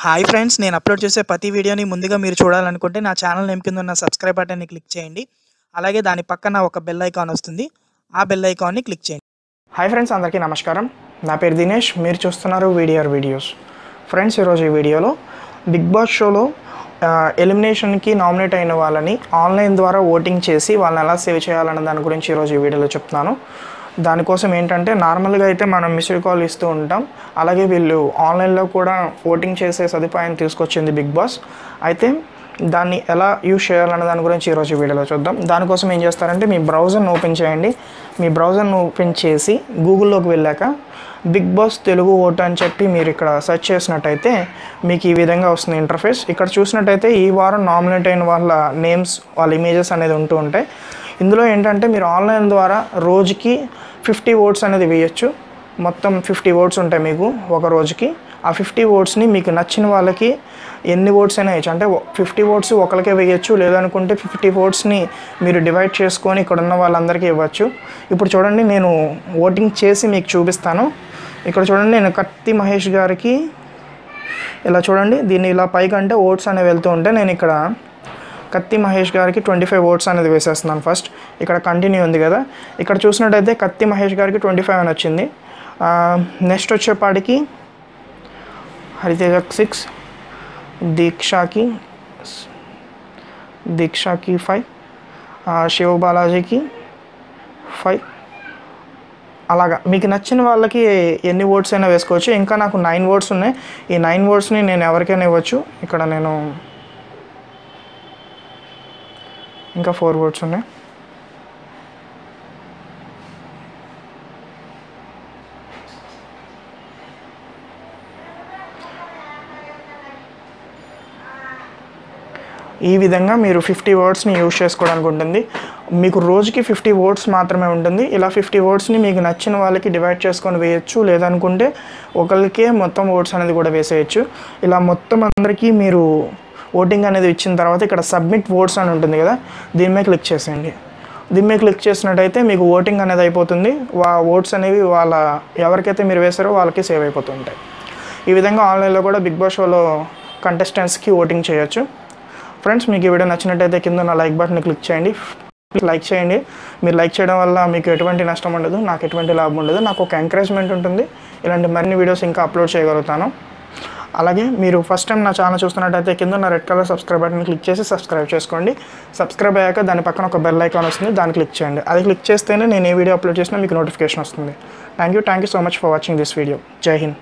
Hi friends, నేను upload చేసే ప్రతి వీడియోని ముందుగా మీరు చూడాలనుకుంటే నా ఛానల్ నేమ్ కింద ఉన్న సబ్స్క్రైబ్ బటన్ని క్లిక్ చేయండి. అలాగే దాని పక్కన ఒక బెల్ ఐకాన్ వస్తుంది. ఆ బెల్ ఐకాన్ని క్లిక్ చేయండి. హాయ్ ఫ్రెండ్స్, అందరికీ నమస్కారం. నా పేరు దినేష్. మీరు చూస్తున్నారు వీడియోర్ వీడియోస్. ఫ్రెండ్స్, ఈరోజు ఈ వీడియోలో బిగ్ బాస్ షోలో ఎలిమినేషన్కి నామినేట్ అయిన వాళ్ళని ఆన్లైన్ ద్వారా ఓటింగ్ చేసి వాళ్ళని ఎలా సేవ్ చేయాలన్న దాని గురించి ఈరోజు ఈ వీడియోలో చెప్తున్నాను. దానికోసం ఏంటంటే, నార్మల్గా అయితే మనం మిస్డ్ కాల్ ఇస్తూ ఉంటాం. అలాగే వీళ్ళు ఆన్లైన్లో కూడా ఓటింగ్ చేసే సదుపాయాన్ని తీసుకొచ్చింది బిగ్ బాస్. అయితే దాన్ని ఎలా యూజ్ చేయాలన్న దాని గురించి ఈరోజు వీడియోలో చూద్దాం. దానికోసం ఏం చేస్తారంటే, మీ బ్రౌజర్ని ఓపెన్ చేయండి. మీ బ్రౌజర్ని ఓపెన్ చేసి గూగుల్లోకి వెళ్ళాక బిగ్ బాస్ తెలుగు ఓటు అని చెప్పి మీరు ఇక్కడ సెర్చ్ చేసినట్టయితే మీకు ఈ విధంగా వస్తుంది ఇంటర్ఫేస్. ఇక్కడ చూసినట్టయితే ఈ వారం నామినేట్ అయిన వాళ్ళ నేమ్స్, వాళ్ళ ఇమేజెస్ అనేది ఉంటూ ఉంటాయి. ఇందులో ఏంటంటే, మీరు ఆన్లైన్ ద్వారా రోజుకి 50 ఓట్స్ అనేది వేయచ్చు. మొత్తం 50 ఓట్స్ ఉంటాయి మీకు ఒక రోజుకి. ఆ 50 ఓట్స్ని మీకు నచ్చిన వాళ్ళకి ఎన్ని ఓట్స్ అయినా వేయచ్చు. అంటే 50 ఓట్స్ ఒకరికే వేయచ్చు, లేదనుకుంటే 50 ఓట్స్ని మీరు డివైడ్ చేసుకొని ఇక్కడ ఉన్న వాళ్ళందరికీ ఇవ్వచ్చు. ఇప్పుడు చూడండి, నేను ఓటింగ్ చేసి మీకు చూపిస్తాను. ఇక్కడ చూడండి, నేను కత్తి మహేష్ గారికి ఇలా చూడండి, దీన్ని ఇలా పైకంటే ఓట్స్ అనేవి వెళ్తూ ఉంటే నేను ఇక్కడ కత్తి మహేష్ గారికి 25 ఓట్స్ అనేది వేసేస్తున్నాను. ఫస్ట్ ఇక్కడ కంటిన్యూ ఉంది కదా, ఇక్కడ చూసినట్టయితే కత్తి మహేష్ గారికి 25 అని వచ్చింది. నెక్స్ట్ వచ్చేపాటికి హరితేజకి 6, దీక్షకి 5, శివ బాలాజీకి 5. అలాగా మీకు నచ్చిన వాళ్ళకి ఎన్ని ఓట్స్ అయినా వేసుకోవచ్చు. ఇంకా నాకు 9 ఓట్స్ ఉన్నాయి. ఈ 9 ఓట్స్ని నేను ఎవరికైనా ఇవ్వచ్చు. ఇక్కడ నేను ఇంకా 4 ఓట్స్ ఉన్నాయి. ఈ విధంగా మీరు 50 ఓట్స్ని యూజ్ చేసుకోవడానికి ఉంటుంది. మీకు రోజుకి 50 ఓట్స్ మాత్రమే ఉంటుంది. ఇలా 50 ఓట్స్ని మీకు నచ్చిన వాళ్ళకి డివైడ్ చేసుకొని వేయచ్చు, లేదనుకుంటే ఒకరికే మొత్తం ఓట్స్ అనేది కూడా వేసేయచ్చు. ఇలా మొత్తం అందరికీ మీరు ఓటింగ్ అనేది ఇచ్చిన తర్వాత ఇక్కడ సబ్మిట్ ఓట్స్ అని ఉంటుంది కదా, దీని మీద క్లిక్ చేసేయండి. దీని మీద క్లిక్ చేసినట్టయితే మీకు ఓటింగ్ అనేది అయిపోతుంది. ఓట్స్ అనేవి వాళ్ళ ఎవరికైతే మీరు వేసారో వాళ్ళకి సేవ్ అయిపోతుంటాయి. ఈ విధంగా ఆన్లైన్లో కూడా బిగ్ బాస్ షోలో కంటెస్టెంట్స్కి ఓటింగ్ చేయొచ్చు. ఫ్రెండ్స్, మీకు ఈ వీడియో నచ్చినట్టయితే కింద నా లైక్ బటన్ని క్లిక్ చేయండి. లైక్ చేయండి. మీరు లైక్ చేయడం వల్ల మీకు ఎటువంటి నష్టం ఉండదు, నాకు ఎటువంటి లాభం ఉండదు. నాకు ఒక ఎంకరేజ్మెంట్ ఉంటుంది. ఇలాంటి మరిన్ని వీడియోస్ ఇంకా అప్లోడ్ చేయగలుగుతాను. అలాగే మీరు ఫస్ట్ టైం నా ఛానల్ చూస్తున్నట్టయితే కింద నా red colour subscribe button click చేసి సబ్స్క్రైబ్ చేసుకోండి. సబ్స్క్రైబ్ అయ్యాక దాని పక్కన ఒక బెల్ ఐకాన్ వస్తుంది, దాన్ని క్లిక్ చేయండి. అది క్లిక్ చేస్తేనే నేను ఏ వీడియో అప్లోడ్ చేసినా మీకు నోటిఫికేషన్ వస్తుంది. Thank you so much for watching this video. జై హింద్.